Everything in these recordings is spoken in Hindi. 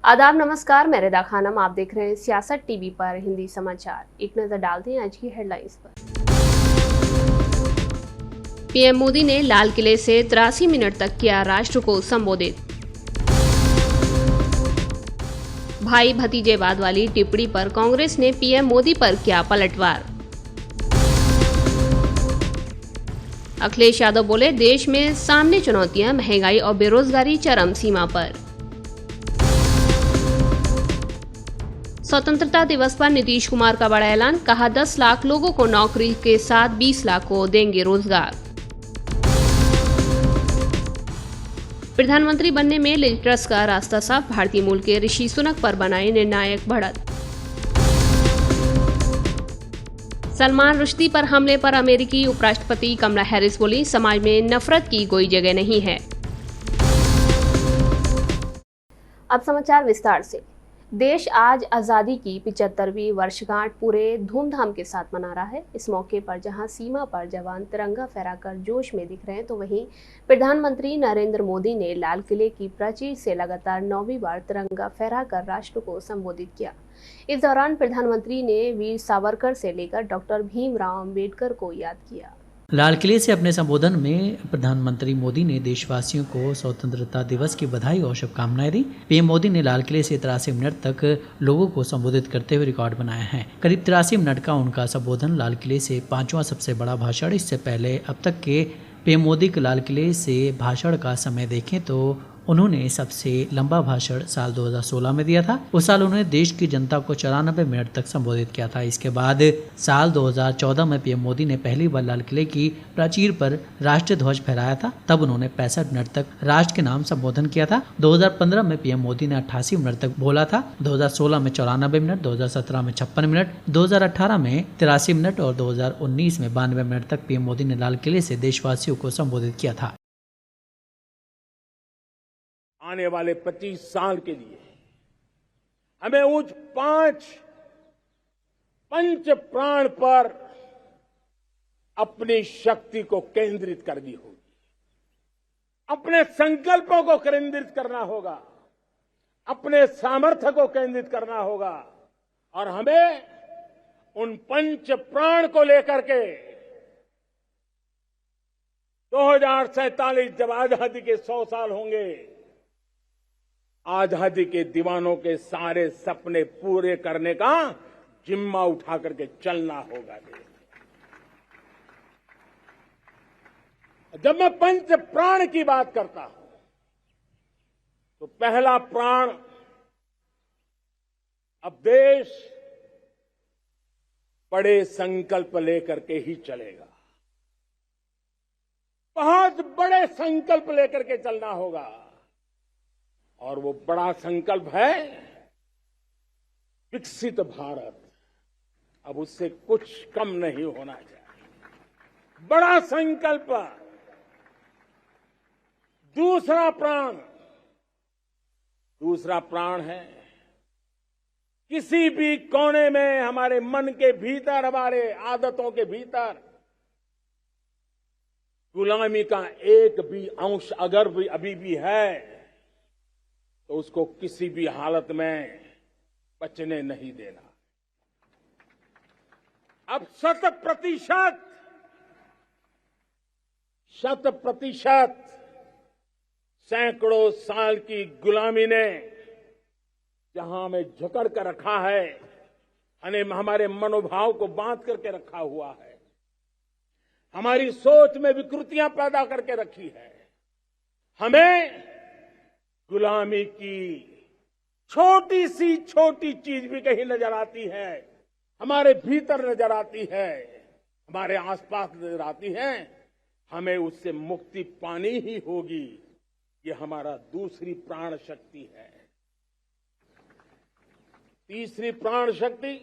आदाब नमस्कार, मैं रिदा खानम। आप देख रहे हैं सियासत टीवी पर हिंदी समाचार। एक नजर डालते हैं आज की हेडलाइंस पर। पीएम मोदी ने लाल किले से 83 मिनट तक किया राष्ट्र को संबोधित। भाई भतीजेवाद वाली टिप्पणी पर कांग्रेस ने पीएम मोदी पर किया पलटवार। अखिलेश यादव बोले, देश में सामने चुनौतियां, महंगाई और बेरोजगारी चरम सीमा पर। स्वतंत्रता दिवस पर नीतीश कुमार का बड़ा ऐलान, कहा 10 लाख लोगों को नौकरी के साथ 20 लाख को देंगे रोजगार। प्रधानमंत्री बनने में लिज ट्रस का रास्ता साफ, भारतीय मूल के ऋषि सुनक पर बनाए निर्णायक बढ़त। सलमान रुश्दी पर हमले पर अमेरिकी उपराष्ट्रपति कमला हैरिस बोली, समाज में नफरत की कोई जगह नहीं है। अब समाचार विस्तार से। देश आज आज़ादी की 75वीं वर्षगांठ पूरे धूमधाम के साथ मना रहा है। इस मौके पर जहां सीमा पर जवान तिरंगा फहराकर जोश में दिख रहे हैं, तो वहीं प्रधानमंत्री नरेंद्र मोदी ने लाल किले की प्राचीर से लगातार 9वीं बार तिरंगा फहराकर राष्ट्र को संबोधित किया। इस दौरान प्रधानमंत्री ने वीर सावरकर से लेकर डॉक्टर भीमराव अम्बेडकर को याद किया। लाल किले से अपने संबोधन में प्रधानमंत्री मोदी ने देशवासियों को स्वतंत्रता दिवस की बधाई और शुभकामनाएं दी। पीएम मोदी ने लाल किले से 83 मिनट तक लोगों को संबोधित करते हुए रिकॉर्ड बनाया है। करीब 83 मिनट का उनका संबोधन लाल किले से 5वां सबसे बड़ा भाषण। इससे पहले अब तक के पीएम मोदी के लाल किले से भाषण का समय देखें तो उन्होंने सबसे लंबा भाषण साल 2016 में दिया था। उस साल उन्होंने देश की जनता को 94 मिनट तक संबोधित किया था। इसके बाद साल 2014 में पीएम मोदी ने पहली बार लाल किले की प्राचीर पर राष्ट्रीय ध्वज फहराया था। तब उन्होंने 65 मिनट तक राष्ट्र के नाम संबोधन किया था। 2015 में पीएम मोदी ने 88 मिनट तक बोला था। 2016 में 94 मिनट, 2017 में 56 मिनट, 2018 में 83 मिनट और 2019 में 92 मिनट तक पीएम मोदी ने लाल किले से देशवासियों को संबोधित किया था। आने वाले 25 साल के लिए हमें उस 5 पंच प्राण पर अपनी शक्ति को केंद्रित करनी होगी, अपने संकल्पों को केंद्रित करना होगा, अपने सामर्थ्य को केंद्रित करना होगा और हमें उन पंच प्राण को लेकर के 2047 जब आजादी के 100 साल होंगे, आजादी के दीवानों के सारे सपने पूरे करने का जिम्मा उठा करके चलना होगा। जब मैं पंच प्राण की बात करता हूं तो पहला प्राण, अब देश बड़े संकल्प लेकर के ही चलेगा। बहुत बड़े संकल्प लेकर के चलना होगा और वो बड़ा संकल्प है विकसित भारत। अब उससे कुछ कम नहीं होना चाहिए। बड़ा संकल्प। दूसरा प्राण है किसी भी कोने में हमारे मन के भीतर, हमारे आदतों के भीतर गुलामी का एक भी अंश अगर भी अभी भी है तो उसको किसी भी हालत में बचने नहीं देना। अब 100% सैकड़ों साल की गुलामी ने जहां हमें जकड़ कर रखा है, हमारे मनोभाव को बांध करके रखा हुआ है, हमारी सोच में विकृतियां पैदा करके रखी है, हमें गुलामी की छोटी सी छोटी चीज भी कहीं नजर आती है, हमारे भीतर नजर आती है, हमारे आसपास नजर आती है, हमें उससे मुक्ति पानी ही होगी। ये हमारा दूसरी प्राण शक्ति है। तीसरी प्राण शक्ति,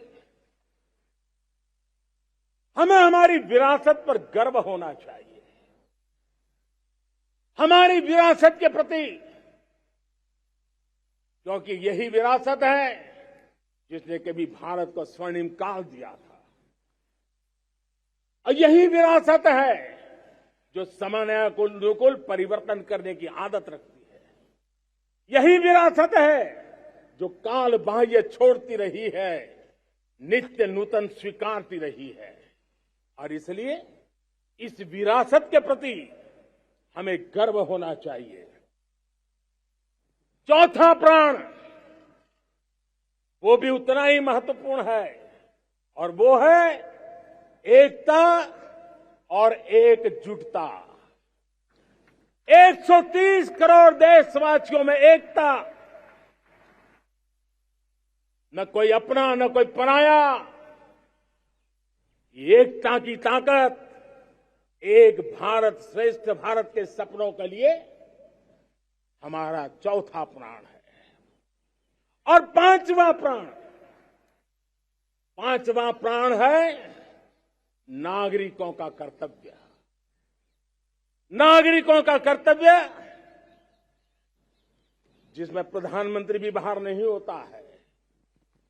हमें हमारी विरासत पर गर्व होना चाहिए। हमारी विरासत के प्रति, क्योंकि यही विरासत है जिसने कभी भारत को स्वर्णिम काल दिया था, और यही विरासत है जो समयानुकूल परिवर्तन करने की आदत रखती है। यही विरासत है जो काल बाह्य छोड़ती रही है, नित्य नूतन स्वीकारती रही है। और इसलिए इस विरासत के प्रति हमें गर्व होना चाहिए। चौथा प्राण वो भी उतना ही महत्वपूर्ण है और वो है एकता और एकजुटता। 130 करोड़ देशवासियों में एकता, न कोई अपना न कोई पराया। एकता की ताकत एक भारत श्रेष्ठ भारत के सपनों के लिए हमारा चौथा प्राण है। और पांचवा प्राण है नागरिकों का कर्तव्य। नागरिकों का कर्तव्य जिसमें प्रधानमंत्री भी बाहर नहीं होता है,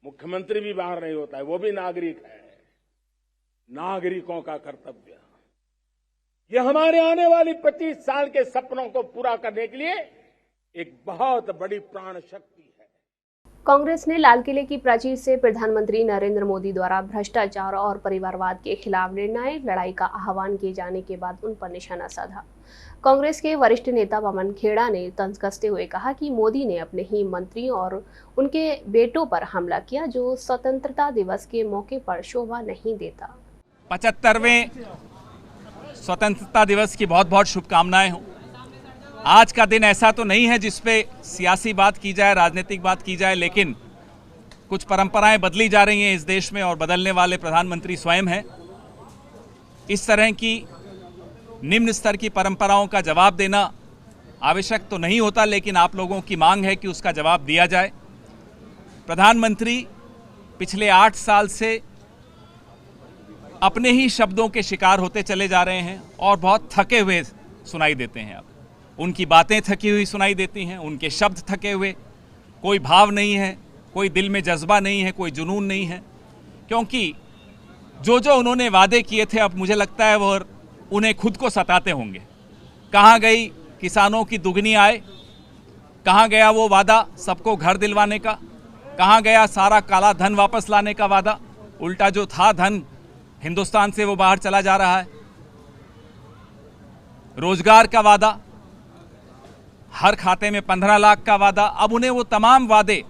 मुख्यमंत्री भी बाहर नहीं होता है, वो भी नागरिक है। नागरिकों का कर्तव्य, यह हमारे आने वाली 25 साल के सपनों को पूरा करने के लिए एक बहुत बड़ी प्राण शक्ति है। कांग्रेस ने लाल किले की प्राचीर से प्रधानमंत्री नरेंद्र मोदी द्वारा भ्रष्टाचार और परिवारवाद के खिलाफ निर्णायक लड़ाई का आह्वान किए जाने के बाद उन पर निशाना साधा। कांग्रेस के वरिष्ठ नेता पवन खेड़ा ने तंज कसते हुए कहा कि मोदी ने अपने ही मंत्रियों और उनके बेटों पर हमला किया, जो स्वतंत्रता दिवस के मौके पर शोभा नहीं देता। 75वें स्वतंत्रता दिवस की बहुत बहुत शुभकामनाएं हों। आज का दिन ऐसा तो नहीं है जिसपे सियासी बात की जाए, राजनीतिक बात की जाए, लेकिन कुछ परंपराएं बदली जा रही हैं इस देश में और बदलने वाले प्रधानमंत्री स्वयं हैं। इस तरह की निम्न स्तर की परंपराओं का जवाब देना आवश्यक तो नहीं होता, लेकिन आप लोगों की मांग है कि उसका जवाब दिया जाए। प्रधानमंत्री पिछले 8 साल से अपने ही शब्दों के शिकार होते चले जा रहे हैं और बहुत थके हुए सुनाई देते हैं। अब उनकी बातें थकी हुई सुनाई देती हैं, उनके शब्द थके हुए, कोई भाव नहीं है, कोई दिल में जज्बा नहीं है, कोई जुनून नहीं है, क्योंकि जो जो उन्होंने वादे किए थे अब मुझे लगता है वो उन्हें खुद को सताते होंगे। कहाँ गई किसानों की दुगनी आय? कहाँ गया वो वादा सबको घर दिलवाने का? कहाँ गया सारा काला धन वापस लाने का वादा? उल्टा जो था धन हिंदुस्तान से वो बाहर चला जा रहा है। रोजगार का वादा, हर खाते में 15 लाख का वादा, अब उन्हें वो तमाम वादे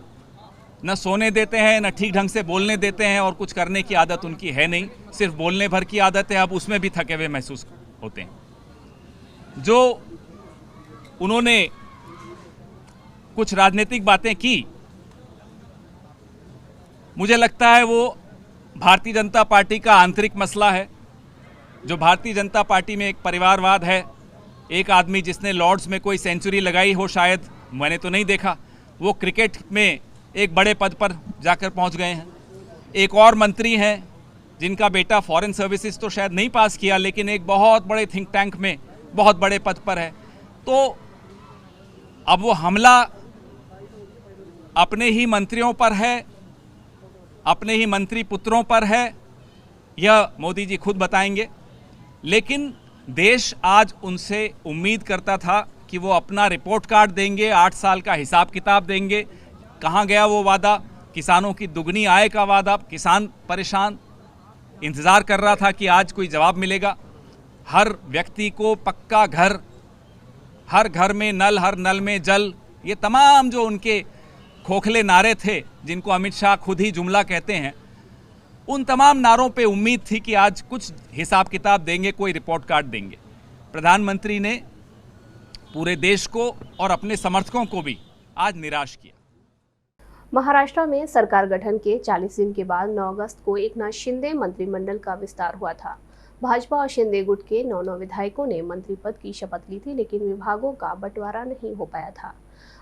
न सोने देते हैं, न ठीक ढंग से बोलने देते हैं, और कुछ करने की आदत उनकी है नहीं, सिर्फ बोलने भर की आदत है। अब उसमें भी थके हुए महसूस होते हैं। जो उन्होंने कुछ राजनीतिक बातें की, मुझे लगता है वो भारतीय जनता पार्टी का आंतरिक मसला है। जो भारतीय जनता पार्टी में एक परिवारवाद है, एक आदमी जिसने लॉर्ड्स में कोई सेंचुरी लगाई हो, शायद मैंने तो नहीं देखा, वो क्रिकेट में एक बड़े पद पर जाकर पहुंच गए हैं। एक और मंत्री हैं जिनका बेटा फॉरेन सर्विसेज तो शायद नहीं पास किया, लेकिन एक बहुत बड़े थिंक टैंक में बहुत बड़े पद पर है। तो अब वो हमला अपने ही मंत्रियों पर है, अपने ही मंत्री पुत्रों पर है, यह मोदी जी खुद बताएंगे। लेकिन देश आज उनसे उम्मीद करता था कि वो अपना रिपोर्ट कार्ड देंगे, 8 साल का हिसाब किताब देंगे। कहाँ गया वो वादा? किसानों की दुगनी आय का वादा। किसान परेशान, इंतज़ार कर रहा था कि आज कोई जवाब मिलेगा। हर व्यक्ति को पक्का घर, हर घर में नल, हर नल में जल, ये तमाम जो उनके खोखले नारे थे, जिनको अमित शाह खुद ही जुमला कहते हैं, उन तमाम नारों पे उम्मीद थी कि आज कुछ हिसाब किताब देंगे, कोई रिपोर्ट कार्ड देंगे। प्रधानमंत्री ने पूरे देश को और अपने समर्थकों को भी आज निराश किया। महाराष्ट्र में सरकार गठन के 40 दिन के बाद 9 अगस्त को एकनाथ शिंदे मंत्रिमंडल का विस्तार हुआ था। भाजपा और शिंदे गुट के 9 विधायकों ने मंत्री पद की शपथ ली थी, लेकिन विभागों का बंटवारा नहीं हो पाया था।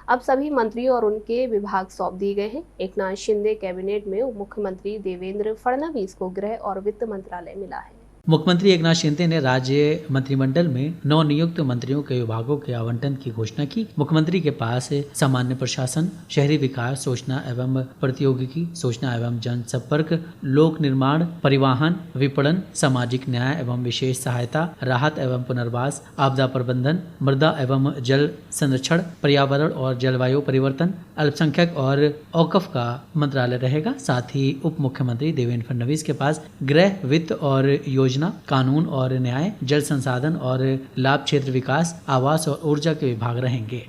अब सभी मंत्री और उनके विभाग सौंप दिए गए हैं। एकनाथ शिंदे कैबिनेट में उप मुख्यमंत्री देवेंद्र फडणवीस को गृह और वित्त मंत्रालय मिला है। मुख्यमंत्री एकनाथ शिंदे ने राज्य मंत्रिमंडल में नवनियुक्त मंत्रियों के विभागों के आवंटन की घोषणा की। मुख्यमंत्री के पास सामान्य प्रशासन, शहरी विकास, सूचना एवं प्रौद्योगिकी, सूचना एवं जनसंपर्क, लोक निर्माण, परिवहन, विपणन, सामाजिक न्याय एवं विशेष सहायता, राहत एवं पुनर्वास, आपदा प्रबंधन, मृदा एवं जल संरक्षण, पर्यावरण और जलवायु परिवर्तन, अल्पसंख्यक और औकफ का मंत्रालय रहेगा। साथ ही उप मुख्यमंत्री देवेंद्र फडणवीस के पास गृह, वित्त और योजना, कानून और न्याय, जल संसाधन और लाभ क्षेत्र विकास, आवास और ऊर्जा के विभाग रहेंगे।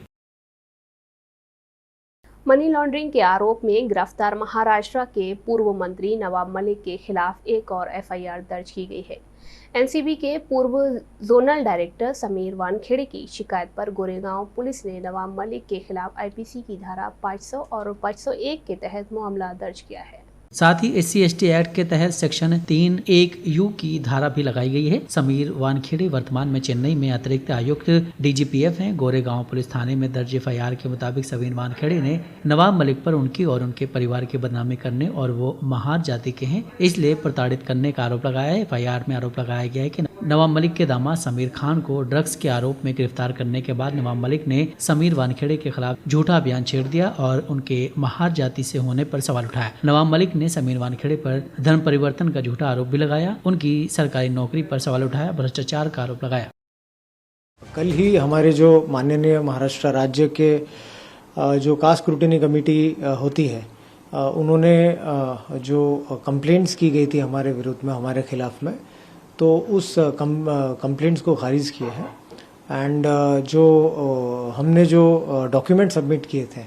मनी लॉन्ड्रिंग के आरोप में गिरफ्तार महाराष्ट्र के पूर्व मंत्री नवाब मलिक के खिलाफ एक और एफआईआर दर्ज की गई है। एनसीबी के पूर्व जोनल डायरेक्टर समीर वानखेड़े की शिकायत पर गोरेगांव पुलिस ने नवाब मलिक के खिलाफ आईपीसी की धारा 500 और 501 के तहत मामला दर्ज किया है। साथ ही SC/ST एक्ट के तहत सेक्शन 3(1)(u) की धारा भी लगाई गई है। समीर वानखेड़े वर्तमान में चेन्नई में अतिरिक्त आयुक्त DGPF हैं। गोरेगांव पुलिस थाने में दर्ज एफआईआर के मुताबिक समीर वानखेड़े ने नवाब मलिक पर उनकी और उनके परिवार की बदनामी करने और वो महार जाति के हैं इसलिए प्रताड़ित करने का आरोप लगाया है। एफआईआर में आरोप लगाया गया है कि नवाब मलिक के दामाद समीर खान को ड्रग्स के आरोप में गिरफ्तार करने के बाद नवाब मलिक ने समीर वानखेड़े के खिलाफ झूठा अभियान छेड़ दिया और उनके महार जाति से होने पर सवाल उठाया। नवाब मलिक ने समीर वानखेड़े पर धर्म परिवर्तन का झूठा आरोप भी लगाया, उनकी सरकारी नौकरी पर सवाल उठाया, भ्रष्टाचार का आरोप लगाया। कल ही हमारे जो माननीय महाराष्ट्र राज्य के जो कास्ट स्क्रूटिनी कमेटी होती है उन्होंने जो कंप्लेंट्स की गई थी हमारे विरुद्ध में, हमारे खिलाफ में, तो उस कंप्लेंट्स को खारिज किए हैं। एंड जो हमने जो डॉक्यूमेंट सबमिट किए थे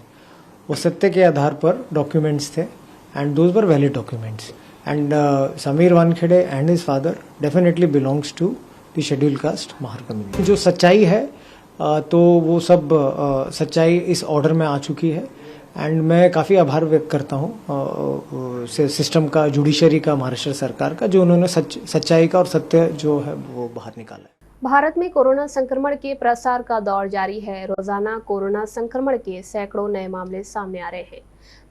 वो सत्य के आधार पर डॉक्यूमेंट्स थे and those were valid documents. And Sameer Wankhede and his father definitely belongs to the schedule caste Mahar community. जो सच्चाई है तो वो सब सच्चाई इस ऑर्डर में आ चुकी है एंड मैं काफ़ी आभार व्यक्त करता हूँ सिस्टम का, जुडिशरी का, महाराष्ट्र सरकार का, जो उन्होंने सच्चाई का और सत्य जो है वो बाहर निकाला है। भारत में कोरोना संक्रमण के प्रसार का दौर जारी है। रोजाना कोरोना संक्रमण के सैकड़ों नए मामले सामने आ रहे हैं।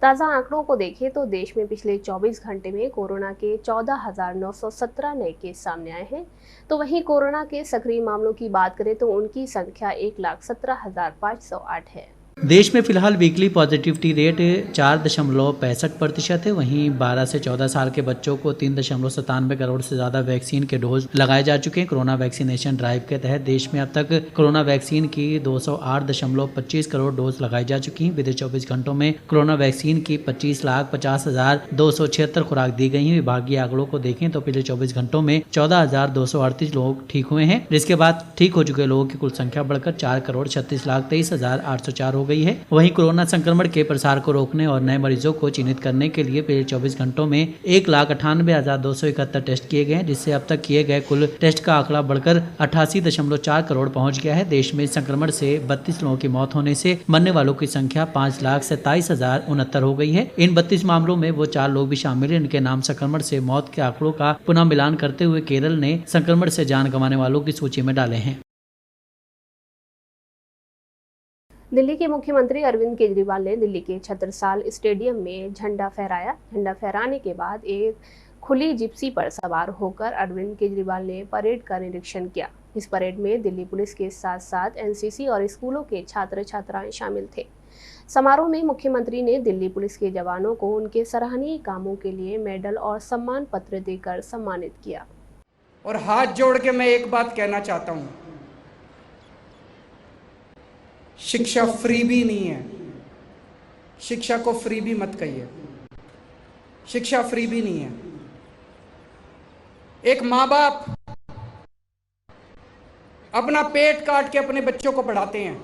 ताज़ा आंकड़ों को देखें तो देश में पिछले 24 घंटे में कोरोना के 14,917 नए केस सामने आए हैं। तो वहीं कोरोना के सक्रिय मामलों की बात करें तो उनकी संख्या 1,17,508 है। देश में फिलहाल वीकली पॉजिटिविटी रेट 4.65% है। वहीं 12 से 14 साल के बच्चों को 3.97 करोड़ से ज्यादा वैक्सीन के डोज लगाए जा चुके हैं। कोरोना वैक्सीनेशन ड्राइव के तहत देश में अब तक कोरोना वैक्सीन की 208.25 करोड़ डोज लगाई जा चुकी हैं। बीते 24 घंटों में कोरोना वैक्सीन की 25,50,276 खुराक दी गई हैं। विभागीय आंकड़ों को देखें तो पिछले 24 घंटों में 14,238 लोग ठीक हुए हैं, जिसके बाद ठीक हो चुके लोगों की कुल संख्या बढ़कर 4,36,23,804 हो गई है। वहीं कोरोना संक्रमण के प्रसार को रोकने और नए मरीजों को चिन्हित करने के लिए पिछले 24 घंटों में 1,98,271 टेस्ट किए गए, जिससे अब तक किए गए कुल टेस्ट का आंकड़ा बढ़कर 88.4 करोड़ पहुंच गया है। देश में संक्रमण से 32 लोगों की मौत होने से मरने वालों की संख्या 5,27,069 हो गई है। इन 32 मामलों में वो 4 लोग भी शामिल हैं। इनके नाम संक्रमण से मौत के आंकड़ों का पुनः मिलान करते हुए केरल ने संक्रमण से जान गंवाने वालों की सूची में डाले हैं। दिल्ली के मुख्यमंत्री अरविंद केजरीवाल ने दिल्ली के छत्रसाल स्टेडियम में झंडा फहराया। झंडा फहराने के बाद एक खुली जिप्सी पर सवार होकर अरविंद केजरीवाल ने परेड का निरीक्षण किया। इस परेड में दिल्ली पुलिस के साथ साथ एनसीसी और स्कूलों के छात्र छात्राएं शामिल थे। समारोह में मुख्यमंत्री ने दिल्ली पुलिस के जवानों को उनके सराहनीय कामों के लिए मेडल और सम्मान पत्र देकर सम्मानित किया। और हाथ जोड़ के मैं एक बात कहना चाहता हूं, शिक्षा फ्री भी नहीं है। शिक्षा को फ्री भी मत कहिए, शिक्षा फ्री भी नहीं है। एक माँ बाप अपना पेट काट के अपने बच्चों को पढ़ाते हैं,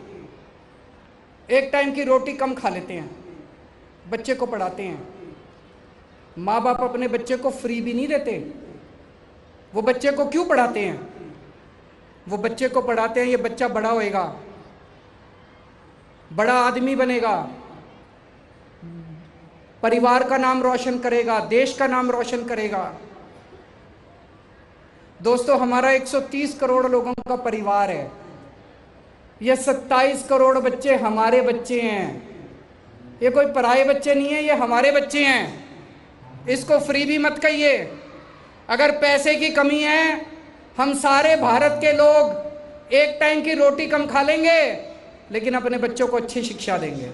एक टाइम की रोटी कम खा लेते हैं, बच्चे को पढ़ाते हैं। माँ बाप अपने बच्चे को फ्री भी नहीं देते। वो बच्चे को क्यों पढ़ाते हैं? वो बच्चे को पढ़ाते हैं ये बच्चा बड़ा होएगा, बड़ा आदमी बनेगा, परिवार का नाम रोशन करेगा, देश का नाम रोशन करेगा। दोस्तों, हमारा 130 करोड़ लोगों का परिवार है। ये 27 करोड़ बच्चे हमारे बच्चे हैं। ये कोई पराये बच्चे नहीं है, ये हमारे बच्चे हैं। इसको फ्री भी मत कहिए। अगर पैसे की कमी है, हम सारे भारत के लोग एक टाइम की रोटी कम खा लेंगे, लेकिन अपने बच्चों को अच्छी शिक्षा देंगे।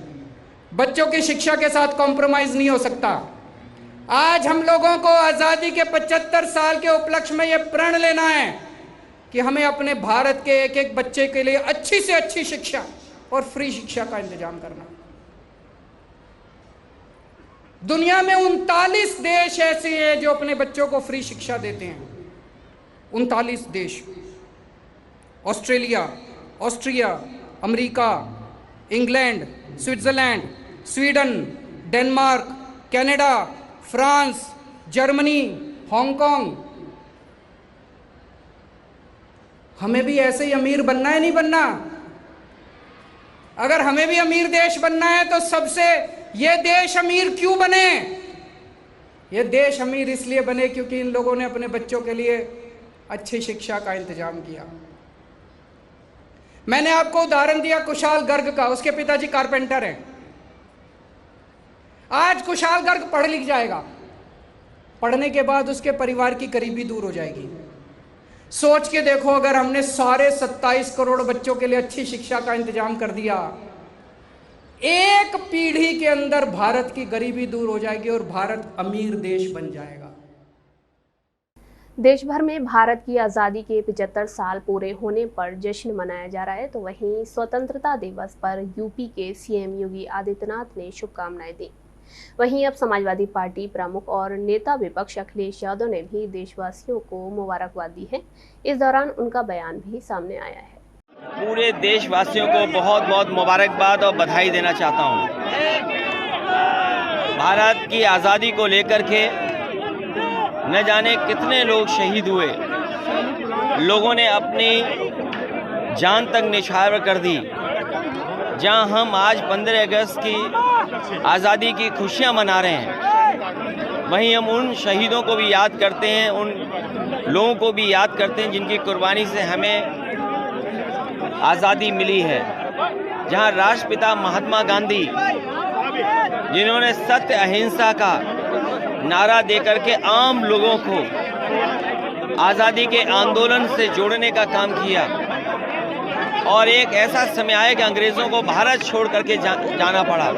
बच्चों की शिक्षा के साथ कॉम्प्रोमाइज नहीं हो सकता। आज हम लोगों को आज़ादी के 75 साल के उपलक्ष्य में यह प्रण लेना है कि हमें अपने भारत के एक एक बच्चे के लिए अच्छी से अच्छी शिक्षा और फ्री शिक्षा का इंतजाम करना। दुनिया में 39 देश ऐसे हैं जो अपने बच्चों को फ्री शिक्षा देते हैं। 39 देश, Australia, Austria, America, England, Switzerland, Sweden, Denmark, Canada, France, Germany, Hong Kong. हमें भी ऐसे ही अमीर बनना है, नहीं बनना? अगर हमें भी अमीर देश बनना है तो सबसे ये देश अमीर क्यों बने? ये देश अमीर इसलिए बने क्योंकि इन लोगों ने अपने बच्चों के लिए अच्छी शिक्षा का इंतजाम किया। मैंने आपको उदाहरण दिया कुशाल गर्ग का, उसके पिताजी कारपेंटर हैं। आज कुशाल गर्ग पढ़ लिख जाएगा, पढ़ने के बाद उसके परिवार की गरीबी दूर हो जाएगी। सोच के देखो, अगर हमने सारे 27 करोड़ बच्चों के लिए अच्छी शिक्षा का इंतजाम कर दिया, एक पीढ़ी के अंदर भारत की गरीबी दूर हो जाएगी और भारत अमीर देश बन जाएगा। देश भर में भारत की आज़ादी के 75 साल पूरे होने पर जश्न मनाया जा रहा है, तो वहीं स्वतंत्रता दिवस पर यूपी के सीएम योगी आदित्यनाथ ने शुभकामनाएं दी। वहीं अब समाजवादी पार्टी प्रमुख और नेता विपक्ष अखिलेश यादव ने भी देशवासियों को मुबारकबाद दी है। इस दौरान उनका बयान भी सामने आया है। पूरे देशवासियों को बहुत बहुत मुबारकबाद और बधाई देना चाहता हूँ। भारत की आज़ादी को लेकर के न जाने कितने लोग शहीद हुए, लोगों ने अपनी जान तक निछावर कर दी। जहां हम आज 15 अगस्त की आज़ादी की खुशियां मना रहे हैं, वहीं हम उन शहीदों को भी याद करते हैं, उन लोगों को भी याद करते हैं जिनकी कुर्बानी से हमें आज़ादी मिली है। जहां राष्ट्रपिता महात्मा गांधी, जिन्होंने सत्य अहिंसा का नारा देकर के आम लोगों को आज़ादी के आंदोलन से जोड़ने का काम किया, और एक ऐसा समय आया कि अंग्रेज़ों को भारत छोड़ करके जाना पड़ा।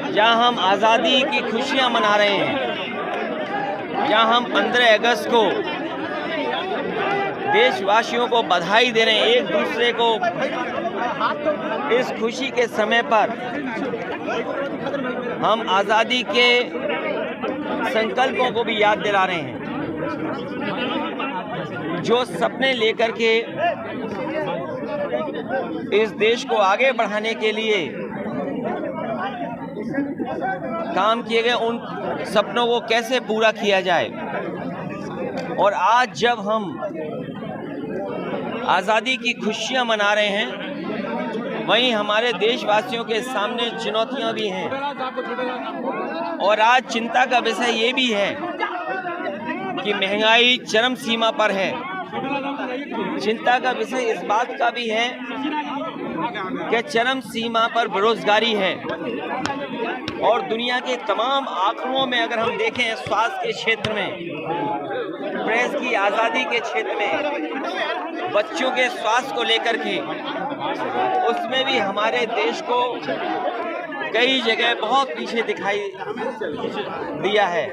जहां हम आज़ादी की खुशियां मना रहे हैं, जहां हम 15 अगस्त को देशवासियों को बधाई दे रहे हैं, एक दूसरे को इस खुशी के समय पर हम आज़ादी के संकल्पों को भी याद दिला रहे हैं। जो सपने लेकर के इस देश को आगे बढ़ाने के लिए काम किए गए, उन सपनों को कैसे पूरा किया जाए। और आज जब हम आज़ादी की खुशियां मना रहे हैं, वहीं हमारे देशवासियों के सामने चुनौतियां भी हैं। और आज चिंता का विषय ये भी है कि महंगाई चरम सीमा पर है। चिंता का विषय इस बात का भी है कि चरम सीमा पर बेरोजगारी है। और दुनिया के तमाम आंकड़ों में अगर हम देखें, स्वास्थ्य के क्षेत्र में, प्रेस की आज़ादी के क्षेत्र में, बच्चों के स्वास्थ्य को लेकर के, उसमें भी हमारे देश को कई जगह बहुत पीछे दिखाई दिया है।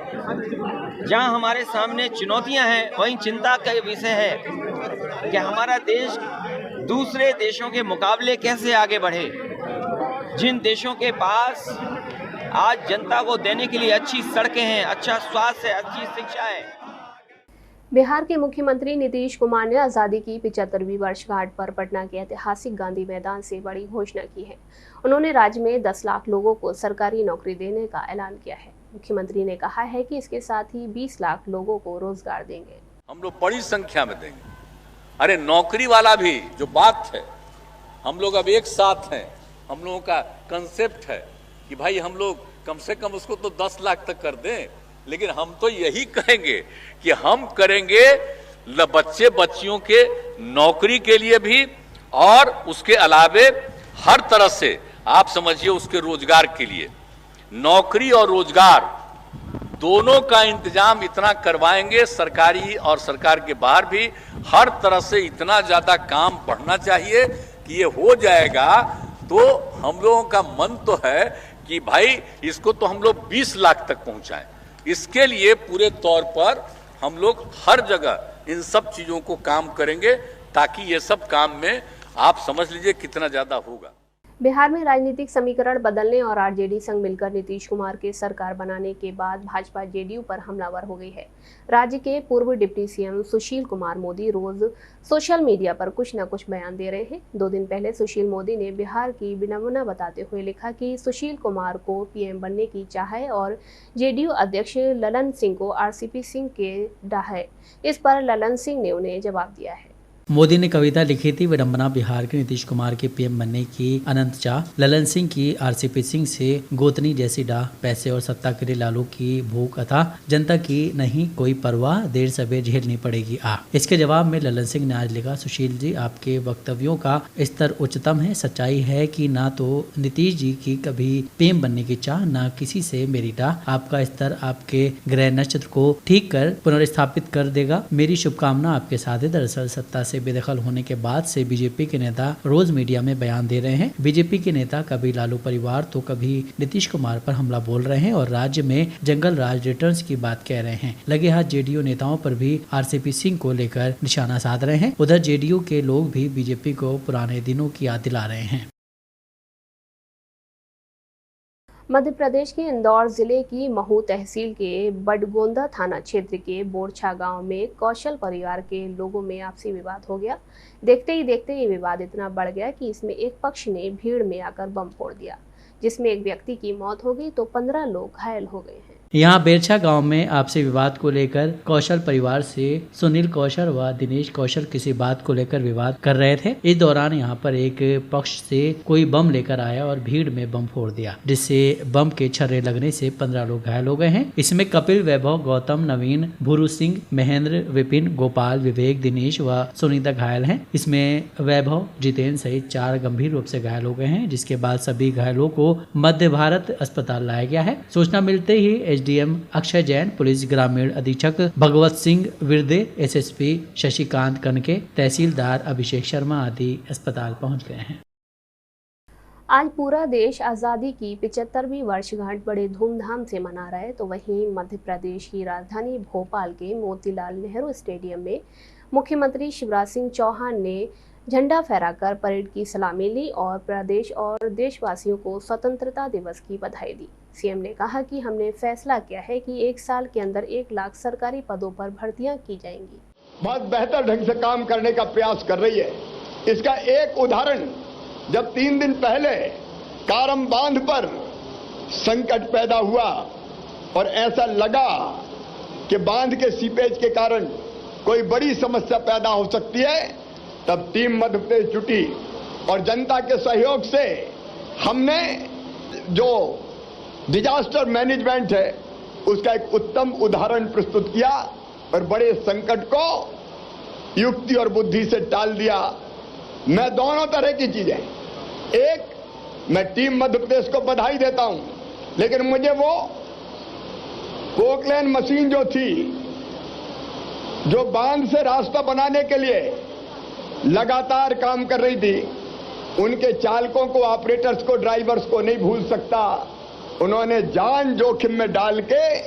जहां हमारे सामने चुनौतियां हैं, वहीं चिंता का विषय है कि हमारा देश दूसरे देशों के मुकाबले कैसे आगे बढ़े। जिन देशों के पास आज जनता को देने के लिए अच्छी सड़कें हैं, अच्छा स्वास्थ्य है, अच्छी शिक्षा है। बिहार के मुख्यमंत्री नीतीश कुमार ने आज़ादी की 75वीं वर्षगांठ पर पटना के ऐतिहासिक गांधी मैदान से बड़ी घोषणा की है। उन्होंने राज्य में 10 लाख लोगों को सरकारी नौकरी देने का ऐलान किया है। मुख्यमंत्री ने कहा है कि इसके साथ ही 20 लाख लोगों को रोजगार देंगे। हम लोग बड़ी संख्या में देंगे। अरे नौकरी वाला भी जो बात है, हम लोग अब एक साथ हैं। हम लोगों का कंसेप्ट है कि भाई हम लोग कम से कम उसको तो 10 लाख तक कर दें, लेकिन हम तो यही कहेंगे कि हम करेंगे बच्चे बच्चियों के नौकरी के लिए भी, और उसके अलावे हर तरह से आप समझिए उसके रोजगार के लिए। नौकरी और रोजगार दोनों का इंतजाम इतना करवाएंगे, सरकारी और सरकार के बाहर भी हर तरह से इतना ज्यादा काम बढ़ना चाहिए कि ये हो जाएगा। तो हम लोगों का मन तो है कि भाई इसको तो हम लोग 20 लाख तक पहुंचाएं। इसके लिए पूरे तौर पर हम लोग हर जगह इन सब चीजों को काम करेंगे ताकि ये सब काम में आप समझ लीजिए कितना ज्यादा होगा। बिहार में राजनीतिक समीकरण बदलने और आरजेडी संग मिलकर नीतीश कुमार के सरकार बनाने के बाद भाजपा जेडीयू पर हमलावर हो गई है। राज्य के पूर्व डिप्टी सीएम सुशील कुमार मोदी रोज सोशल मीडिया पर कुछ न कुछ बयान दे रहे हैं। 2 दिन पहले सुशील मोदी ने बिहार की विडंबना बताते हुए लिखा कि सुशील कुमार को पीएम बनने की चाह है और जेडीयू अध्यक्ष ललन सिंह को आरसीपी सिंह के डाह है। इस पर ललन सिंह ने उन्हें जवाब दिया है। मोदी ने कविता लिखी थी, विडंबना बिहार के नीतीश कुमार के पीएम बनने की अनंत चाह, ललन सिंह की आरसीपी सिंह से गोतनी जैसी डाह, पैसे और सत्ता के लिए लालू की भूख अथाह, जनता की नहीं कोई परवाह, देर सवेर झेलनी पड़ेगी आ। इसके जवाब में ललन सिंह ने आज लिखा, सुशील जी आपके वक्तव्यों का स्तर उच्चतम है। सच्चाई है कि ना तो नीतीश जी की कभी पीएम बनने की चाह, ना किसी से मेरी डाह। आपका स्तर आपके ग्रह नक्षत्र को ठीक कर पुनर्स्थापित कर देगा। मेरी शुभकामना आपके साथ है। दरअसल सत्ता से बेदखल होने के बाद से बीजेपी के नेता रोज मीडिया में बयान दे रहे हैं। बीजेपी के नेता कभी लालू परिवार तो कभी नीतीश कुमार पर हमला बोल रहे हैं और राज्य में जंगल राज रिटर्न्स की बात कह रहे हैं। लगे हाथ जेडीयू नेताओं पर भी आरसीपी सिंह को लेकर निशाना साध रहे हैं। उधर जेडीयू के लोग भी बीजेपी को पुराने दिनों की याद दिला रहे हैं। मध्य प्रदेश के इंदौर जिले की महू तहसील के बडगोंदा थाना क्षेत्र के बोरछा गांव में कौशल परिवार के लोगों में आपसी विवाद हो गया। देखते ही देखते ये विवाद इतना बढ़ गया कि इसमें एक पक्ष ने भीड़ में आकर बम फोड़ दिया, जिसमें एक व्यक्ति की मौत हो गई तो 15 लोग घायल हो गए हैं। यहाँ बेरछा गांव में आपसी विवाद को लेकर कौशल परिवार से सुनील कौशल व दिनेश कौशल किसी बात को लेकर विवाद कर रहे थे। इस दौरान यहाँ पर एक पक्ष से कोई बम लेकर आया और भीड़ में बम फोड़ दिया, जिससे बम के छर्रे लगने से 15 लोग घायल हो गए हैं। इसमें कपिल, वैभव, गौतम, नवीन, भूरू सिंह, महेंद्र, विपिन, गोपाल, विवेक, दिनेश व सुनीता घायल हैं। इसमें वैभव, जितेंद्र सहित 4 गंभीर रूप से घायल हो गए हैं, जिसके बाद सभी घायलों को मध्य भारत अस्पताल लाया गया है। सूचना मिलते ही एसडीएम अक्षय जैन, पुलिस ग्रामीण अधीक्षक भगवत सिंह विरदे, एसएसपी शशिकांत कनके, तहसीलदार अभिषेक शर्मा आदि अस्पताल पहुंच गए हैं। आज पूरा देश आज़ादी की 75वीं वर्षगांठ बड़े धूमधाम से मना रहा है, तो वहीं मध्य प्रदेश की राजधानी भोपाल के मोतीलाल नेहरू स्टेडियम में मुख्यमंत्री शिवराज सिंह चौहान ने झंडा फहराकर परेड की सलामी ली और प्रदेश और देशवासियों को स्वतंत्रता दिवस की बधाई दी। सीएम ने कहा कि हमने फैसला किया है कि 1 साल के अंदर 1 लाख सरकारी पदों पर भर्तियां की जाएंगी। बहुत बेहतर ढंग से काम करने का प्रयास कर रही है। इसका एक उदाहरण, जब 3 दिन पहले कारम बांध पर संकट पैदा हुआ और ऐसा लगा कि बांध के सीपेज के कारण कोई बड़ी समस्या पैदा हो सकती है, तब टीम मध्य प्रदेश जुटी और जनता के सहयोग से हमने जो डिजास्टर मैनेजमेंट है उसका एक उत्तम उदाहरण प्रस्तुत किया और बड़े संकट को युक्ति और बुद्धि से टाल दिया। मैं दोनों तरह की चीजें, एक, मैं टीम मध्य प्रदेश को बधाई देता हूं, लेकिन मुझे वो पोकलैन मशीन जो थी, जो बांध से रास्ता बनाने के लिए लगातार काम कर रही थी, उनके चालकों को, ऑपरेटर्स को, ड्राइवर्स को नहीं भूल सकता। उन्होंने जान जोखिम में डाल के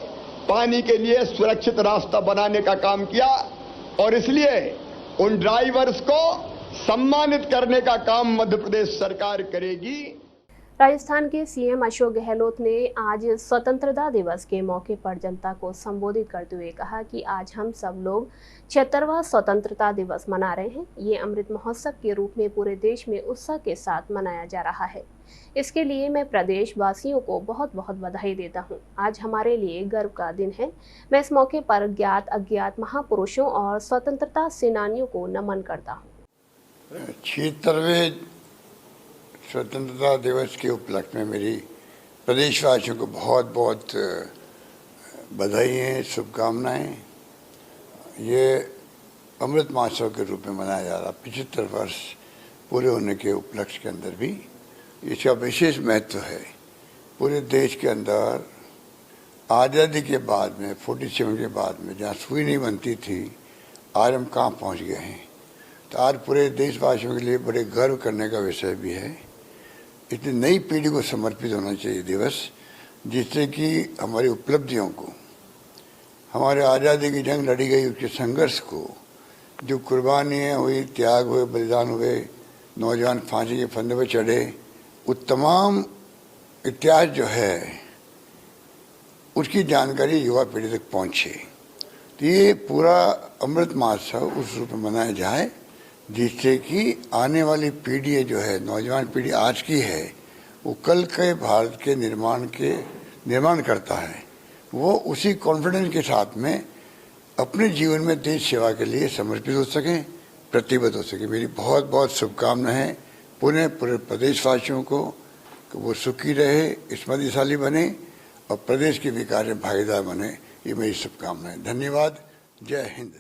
पानी के लिए सुरक्षित रास्ता बनाने का काम किया और इसलिए उन ड्राइवर्स को सम्मानित करने का काम मध्य प्रदेश सरकार करेगी। राजस्थान के सीएम अशोक गहलोत ने आज स्वतंत्रता दिवस के मौके पर जनता को संबोधित करते हुए कहा कि आज हम सब लोग 76वां स्वतंत्रता दिवस मना रहे हैं। ये अमृत महोत्सव के रूप में पूरे देश में उत्साह के साथ मनाया जा रहा है। इसके लिए मैं प्रदेश वासियों को बहुत बहुत बधाई देता हूं। आज हमारे लिए गर्व का दिन है। मैं इस मौके पर ज्ञात अज्ञात महापुरुषों और स्वतंत्रता सेनानियों को नमन करता हूं। 76वें स्वतंत्रता दिवस के उपलक्ष्य में मेरी प्रदेशवासियों को बहुत बहुत बधाई हैं, शुभकामनाएं। ये अमृत महोत्सव के रूप में मनाया जा रहा 75 वर्ष पूरे होने के उपलक्ष्य के अंदर भी इसका विशेष महत्व है। पूरे देश के अंदर आज़ादी के बाद में 47 के बाद में जहाँ सुई नहीं बनती थी, आज हम कहाँ पहुँच गए हैं। तो आज पूरे देशवासियों के लिए बड़े गर्व करने का विषय भी है। इतनी नई पीढ़ी को समर्पित होना चाहिए दिवस, जिससे कि हमारी उपलब्धियों को, हमारे आज़ादी की जंग लड़ी गई उसके संघर्ष को, जो कुर्बानियाँ हुई, त्याग हुए, बलिदान हुए, नौजवान फांसी के फंदे पर चढ़े, वो तमाम इतिहास जो है उसकी जानकारी युवा पीढ़ी तक पहुँचे। तो ये पूरा अमृत महोत्सव उस रूप में मनाया जाए जिससे कि आने वाली पीढ़ी जो है, नौजवान पीढ़ी आज की है, वो कल के भारत के निर्माण करता है। वो उसी कॉन्फिडेंस के साथ में अपने जीवन में देश सेवा के लिए समर्पित हो सकें, प्रतिबद्ध हो सके। मेरी बहुत बहुत शुभकामनाएं हैं पूरे प्रदेशवासियों को कि वो सुखी रहे, स्मृतिशाली बने और प्रदेश के विकास में भागीदार बने। ये मेरी शुभकामनाएं। धन्यवाद। जय हिंद।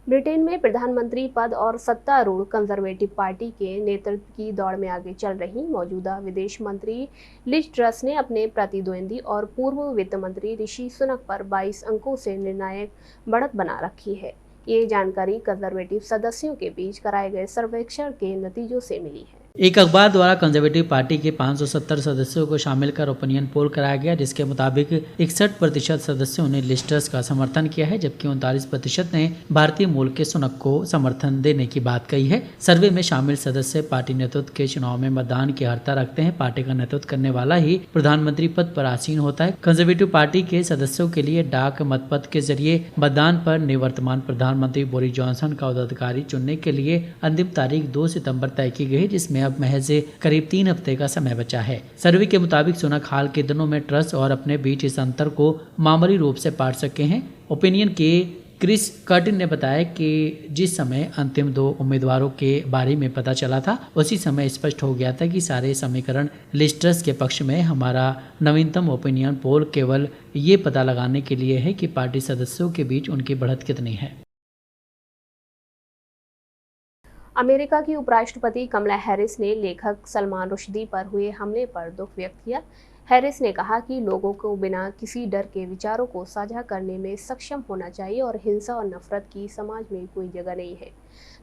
ब्रिटेन में प्रधानमंत्री पद और सत्तारूढ़ कंजर्वेटिव पार्टी के नेतृत्व की दौड़ में आगे चल रही मौजूदा विदेश मंत्री लिज ट्रस ने अपने प्रतिद्वंदी और पूर्व वित्त मंत्री ऋषि सुनक पर 22 अंकों से निर्णायक बढ़त बना रखी है। ये जानकारी कंजर्वेटिव सदस्यों के बीच कराए गए सर्वेक्षण के नतीजों से मिली है। एक अखबार द्वारा कंजर्वेटिव पार्टी के 570 सदस्यों को शामिल कर ओपिनियन पोल कराया गया, जिसके मुताबिक 61% सदस्यों ने लिज ट्रस का समर्थन किया है, जबकि 39% ने भारतीय मूल के सुनक को समर्थन देने की बात कही है। सर्वे में शामिल सदस्य पार्टी नेतृत्व के चुनाव में मतदान की अर्हता रखते हैं। पार्टी का नेतृत्व करने वाला ही प्रधानमंत्री पद पर आसीन होता है। कंजर्वेटिव पार्टी के सदस्यों के लिए डाक मतपत्र के जरिए मतदान पर निवर्तमान प्रधानमंत्री बोरिस जॉनसन का उत्तराधिकारी चुनने के लिए अंतिम तारीख 2 सितंबर तय की गई, जिसमें अब महज करीब 3 हफ्ते का समय बचा है। सर्वे के मुताबिक सुनक हाल के दिनों में ट्रस और अपने बीच इस अंतर को मामूली रूप से पार सके हैं। ओपिनियन के क्रिस कर्टिन ने बताया कि जिस समय अंतिम 2 उम्मीदवारों के बारे में पता चला था, उसी समय स्पष्ट हो गया था कि सारे समीकरण लिज ट्रस के पक्ष में। हमारा नवीनतम ओपिनियन पोल केवल ये पता लगाने के लिए है कि पार्टी सदस्यों के बीच उनकी बढ़त कितनी है। अमेरिका की उपराष्ट्रपति कमला हैरिस ने लेखक सलमान रुश्दी पर हुए हमले पर दुख व्यक्त किया। हैरिस ने कहा कि लोगों को बिना किसी डर के विचारों को साझा करने में सक्षम होना चाहिए और हिंसा और नफरत की समाज में कोई जगह नहीं है।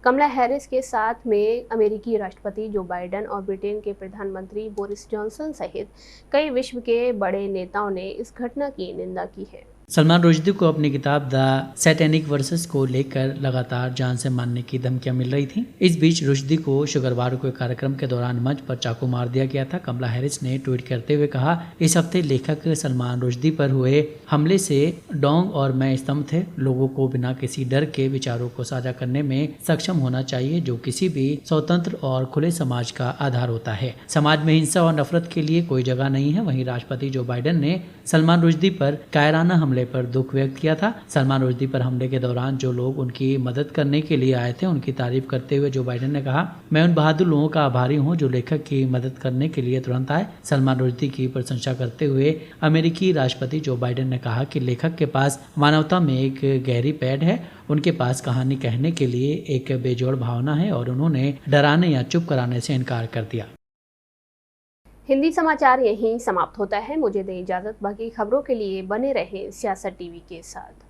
कमला हैरिस के साथ में अमेरिकी राष्ट्रपति जो बाइडेन और ब्रिटेन के प्रधानमंत्री बोरिस जॉनसन सहित कई विश्व के बड़े नेताओं ने इस घटना की निंदा की है। सलमान रुश्दी को अपनी किताब द सैटेनिक वर्सेस को लेकर लगातार जान से मारने की धमकियां मिल रही थी। इस बीच रुश्दी को शुक्रवार को एक कार्यक्रम के दौरान मंच पर चाकू मार दिया गया था। कमला हैरिस ने ट्वीट करते हुए कहा, इस हफ्ते लेखक सलमान रुश्दी पर हुए हमले से डोंग और मैं स्तंभ थे। लोगों को बिना किसी डर के विचारों को साझा करने में सक्षम होना चाहिए, जो किसी भी स्वतंत्र और खुले समाज का आधार होता है। समाज में हिंसा और नफरत के लिए कोई जगह नहीं है। वहीं राष्ट्रपति जो बाइडेन ने सलमान रुश्दी पर कायराना हमले पर दुख व्यक्त किया था। सलमान रुश्दी पर हमले के दौरान जो लोग उनकी मदद करने के लिए आए थे, उनकी तारीफ करते हुए जो बाइडेन ने कहा, मैं उन बहादुर लोगों का आभारी हूं जो लेखक की मदद करने के लिए तुरंत आए। सलमान रुश्दी की प्रशंसा करते हुए अमेरिकी राष्ट्रपति जो बाइडेन ने कहा कि लेखक के पास मानवता में एक गहरी पैठ है, उनके पास कहानी कहने के लिए एक बेजोड़ भावना है और उन्होंने डराने या चुप कराने से इनकार कर दिया। हिंदी समाचार यहीं समाप्त होता है। मुझे दें इजाजत। बाकी खबरों के लिए बने रहें सियासत टीवी के साथ।